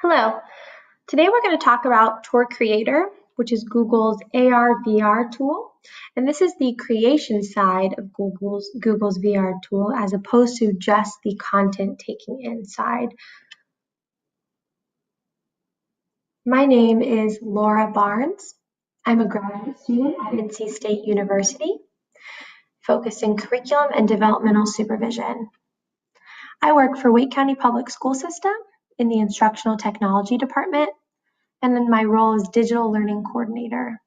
Hello. Today we're going to talk about Tour Creator, which is Google's AR/VR tool. And this is the creation side of Google's VR tool as opposed to just the content taking in side. My name is Laura Barnes. I'm a graduate student at NC State University, focused in curriculum and developmental supervision. I work for Wake County Public School System in the Instructional Technology Department, and then my role is Digital Learning Coordinator.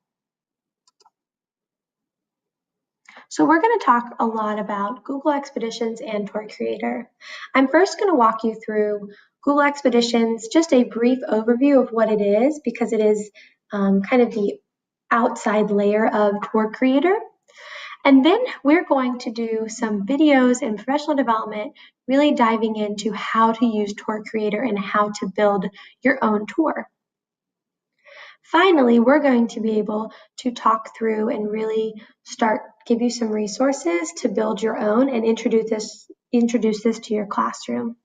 So we're going to talk a lot about Google Expeditions and Tour Creator. I'm first going to walk you through Google Expeditions, just a brief overview of what it is, because it is kind of the outside layer of Tour Creator. And then we're going to do some videos in professional development, really diving into how to use Tour Creator and how to build your own tour. Finally, we're going to be able to talk through and really give you some resources to build your own and introduce this to your classroom.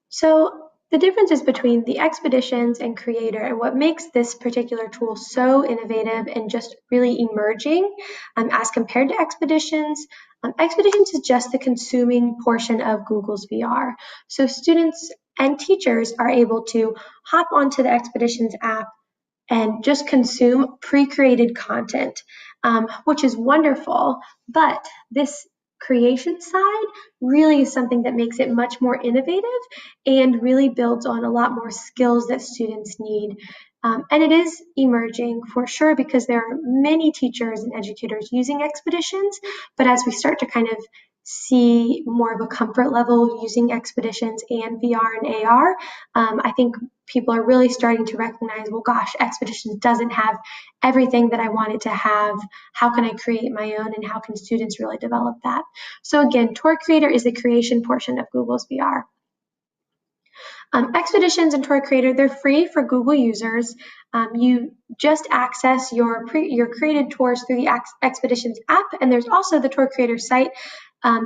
So the differences between the Expeditions and Creator and what makes this particular tool so innovative and just really emerging as compared to Expeditions. Expeditions is just the consuming portion of Google's VR. So students and teachers are able to hop onto the Expeditions app and just consume pre-created content, which is wonderful. But this creation side really is something that makes it much more innovative and really builds on a lot more skills that students need. And it is emerging for sure because there are many teachers and educators using Expeditions, but as we start to kind of see more of a comfort level using Expeditions and VR and AR, I think people are really starting to recognize, well, gosh, Expeditions doesn't have everything that I want it to have. How can I create my own, and how can students really develop that? So again, Tour Creator is the creation portion of Google's VR. Expeditions and Tour Creator, they're free for Google users. You just access your created tours through the Expeditions app, and there's also the Tour Creator site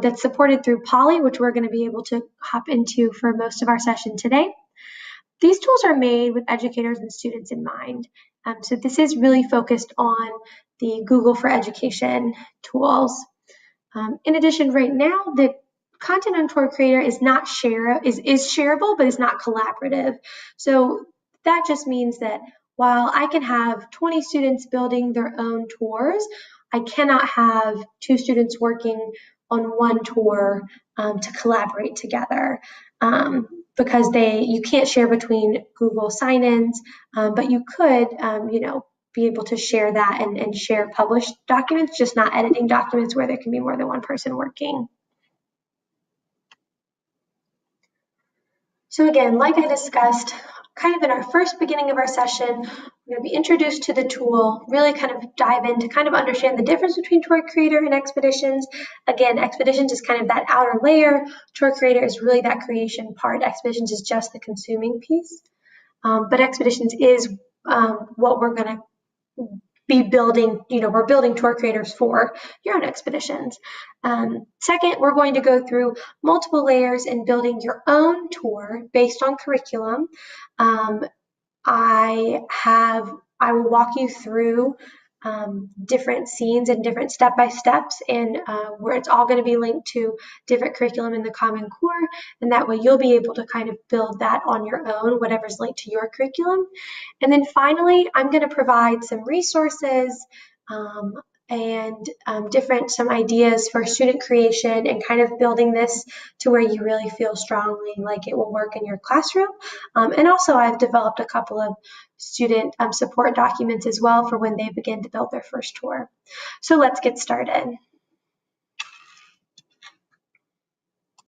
that's supported through Poly, which we're going to be able to hop into for most of our session today. These tools are made with educators and students in mind. So this is really focused on the Google for Education tools. In addition, right now, the content on Tour Creator is not shareable, but it's not collaborative. So that just means that while I can have 20 students building their own tours, I cannot have 2 students working on one tour to collaborate together. Because you can't share between Google sign-ins, but you could, be able to share that and share published documents, just not editing documents where there can be more than one person working. So again, like I discussed, kind of in our first beginning of our session, we're going to be introduced to the tool, really kind of dive in to kind of understand the difference between Tour Creator and Expeditions. Again, Expeditions is kind of that outer layer. Tour Creator is really that creation part. Expeditions is just the consuming piece. But Expeditions is what we're going to be building, we're building Tour Creators for your own Expeditions. Second, we're going to go through multiple layers in building your own tour based on curriculum. I will walk you through different scenes and different step-by-steps, and where it's all going to be linked to different curriculum in the Common Core, and that way you'll be able to kind of build that on your own, whatever's linked to your curriculum. And then finally, I'm going to provide some resources and some ideas for student creation and kind of building this to where you really feel strongly like it will work in your classroom. And also I've developed a couple of student support documents as well for when they begin to build their first tour. So let's get started.